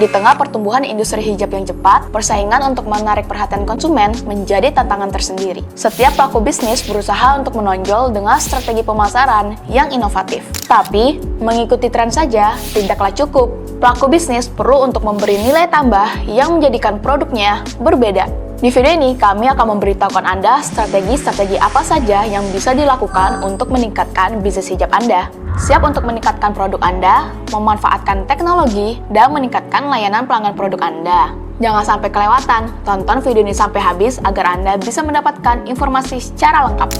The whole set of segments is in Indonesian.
Di tengah pertumbuhan industri hijab yang cepat, persaingan untuk menarik perhatian konsumen menjadi tantangan tersendiri. Setiap pelaku bisnis berusaha untuk menonjol dengan strategi pemasaran yang inovatif. Tapi, mengikuti tren saja tidaklah cukup. Pelaku bisnis perlu untuk memberi nilai tambah yang menjadikan produknya berbeda. Di video ini, kami akan memberitahukan Anda strategi-strategi apa saja yang bisa dilakukan untuk meningkatkan bisnis hijab Anda. Siap untuk meningkatkan produk Anda, memanfaatkan teknologi, dan meningkatkan layanan pelanggan produk Anda. Jangan sampai kelewatan, tonton video ini sampai habis agar Anda bisa mendapatkan informasi secara lengkap.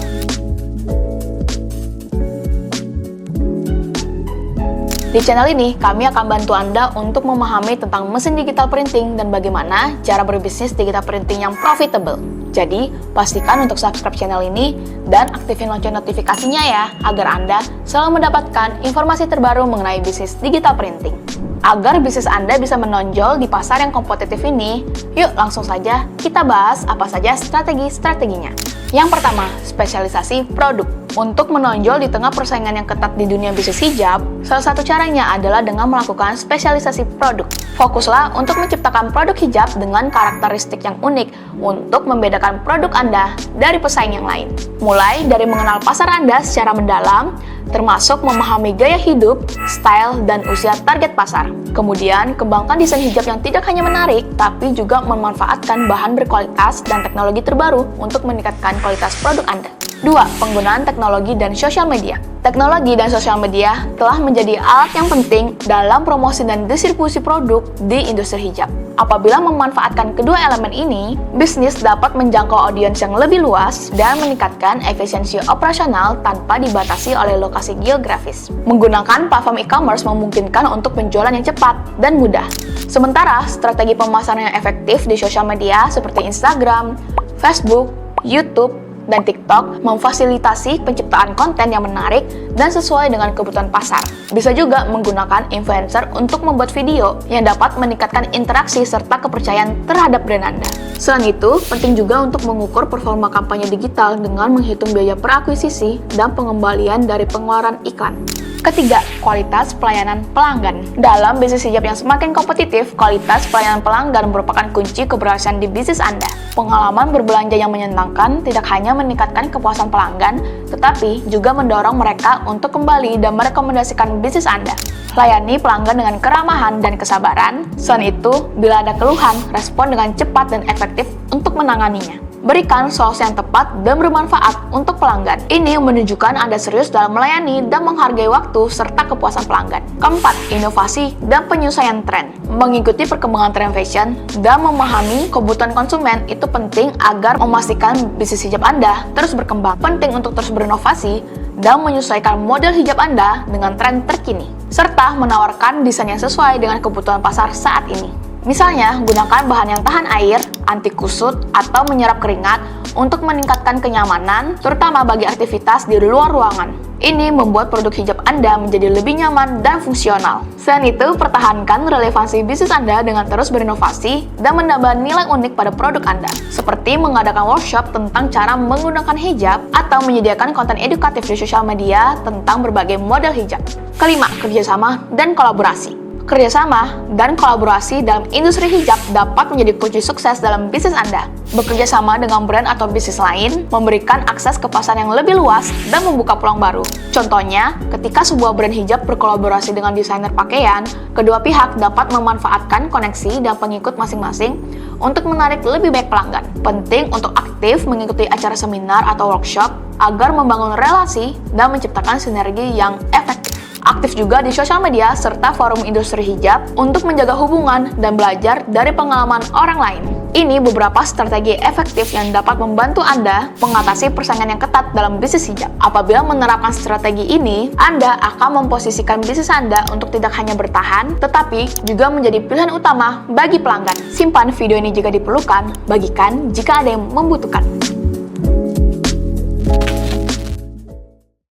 Di channel ini, kami akan bantu Anda untuk memahami tentang mesin digital printing dan bagaimana cara berbisnis digital printing yang profitable. Jadi, pastikan untuk subscribe channel ini dan aktifin lonceng notifikasinya ya, agar Anda selalu mendapatkan informasi terbaru mengenai bisnis digital printing. Agar bisnis Anda bisa menonjol di pasar yang kompetitif ini, yuk langsung saja kita bahas apa saja strategi-strateginya. Yang pertama, spesialisasi produk. Untuk menonjol di tengah persaingan yang ketat di dunia bisnis hijab, salah satu caranya adalah dengan melakukan spesialisasi produk. Fokuslah untuk menciptakan produk hijab dengan karakteristik yang unik untuk membedakan produk Anda dari pesaing yang lain. Mulai dari mengenal pasar Anda secara mendalam, termasuk memahami gaya hidup, style, dan usia target pasar. Kemudian, kembangkan desain hijab yang tidak hanya menarik, tapi juga memanfaatkan bahan berkualitas dan teknologi terbaru untuk meningkatkan kualitas produk Anda. 2. Penggunaan teknologi dan sosial media. Teknologi dan sosial media telah menjadi alat yang penting dalam promosi dan distribusi produk di industri hijab. Apabila memanfaatkan kedua elemen ini, bisnis dapat menjangkau audiens yang lebih luas dan meningkatkan efisiensi operasional tanpa dibatasi oleh lokasi geografis. Menggunakan platform e-commerce memungkinkan untuk penjualan yang cepat dan mudah. Sementara, strategi pemasaran yang efektif di sosial media seperti Instagram, Facebook, YouTube, dan TikTok memfasilitasi penciptaan konten yang menarik dan sesuai dengan kebutuhan pasar. Bisa juga menggunakan influencer untuk membuat video yang dapat meningkatkan interaksi serta kepercayaan terhadap brand Anda. Selain itu, penting juga untuk mengukur performa kampanye digital dengan menghitung biaya per akuisisi dan pengembalian dari pengeluaran iklan. Ketiga, kualitas pelayanan pelanggan. Dalam bisnis hijab yang semakin kompetitif, kualitas pelayanan pelanggan merupakan kunci keberhasilan di bisnis Anda. Pengalaman berbelanja yang menyenangkan tidak hanya meningkatkan kepuasan pelanggan, tetapi juga mendorong mereka untuk kembali dan merekomendasikan bisnis Anda. Layani pelanggan dengan keramahan dan kesabaran. Selain itu, bila ada keluhan, respon dengan cepat dan efektif untuk menanganinya. Berikan solusi yang tepat dan bermanfaat untuk pelanggan. Ini menunjukkan Anda serius dalam melayani dan menghargai waktu serta kepuasan pelanggan. Keempat, inovasi dan penyesuaian tren. Mengikuti perkembangan tren fashion dan memahami kebutuhan konsumen itu penting agar memastikan bisnis hijab Anda terus berkembang. Penting untuk terus berinovasi dan menyesuaikan model hijab Anda dengan tren terkini, serta menawarkan desain yang sesuai dengan kebutuhan pasar saat ini. Misalnya, gunakan bahan yang tahan air, anti kusut, atau menyerap keringat untuk meningkatkan kenyamanan, terutama bagi aktivitas di luar ruangan. Ini membuat produk hijab Anda menjadi lebih nyaman dan fungsional. Selain itu, pertahankan relevansi bisnis Anda dengan terus berinovasi dan menambah nilai unik pada produk Anda, seperti mengadakan workshop tentang cara menggunakan hijab atau menyediakan konten edukatif di sosial media tentang berbagai model hijab. Kelima, kerjasama dan kolaborasi. Kerjasama dan kolaborasi dalam industri hijab dapat menjadi kunci sukses dalam bisnis Anda. Bekerja sama dengan brand atau bisnis lain memberikan akses ke pasar yang lebih luas dan membuka peluang baru. Contohnya, ketika sebuah brand hijab berkolaborasi dengan desainer pakaian, kedua pihak dapat memanfaatkan koneksi dan pengikut masing-masing untuk menarik lebih banyak pelanggan. Penting untuk aktif mengikuti acara seminar atau workshop agar membangun relasi dan menciptakan sinergi yang efektif. Aktif juga di sosial media serta forum industri hijab untuk menjaga hubungan dan belajar dari pengalaman orang lain. Ini beberapa strategi efektif yang dapat membantu Anda mengatasi persaingan yang ketat dalam bisnis hijab. Apabila menerapkan strategi ini, Anda akan memposisikan bisnis Anda untuk tidak hanya bertahan, tetapi juga menjadi pilihan utama bagi pelanggan. Simpan video ini jika diperlukan, bagikan jika ada yang membutuhkan.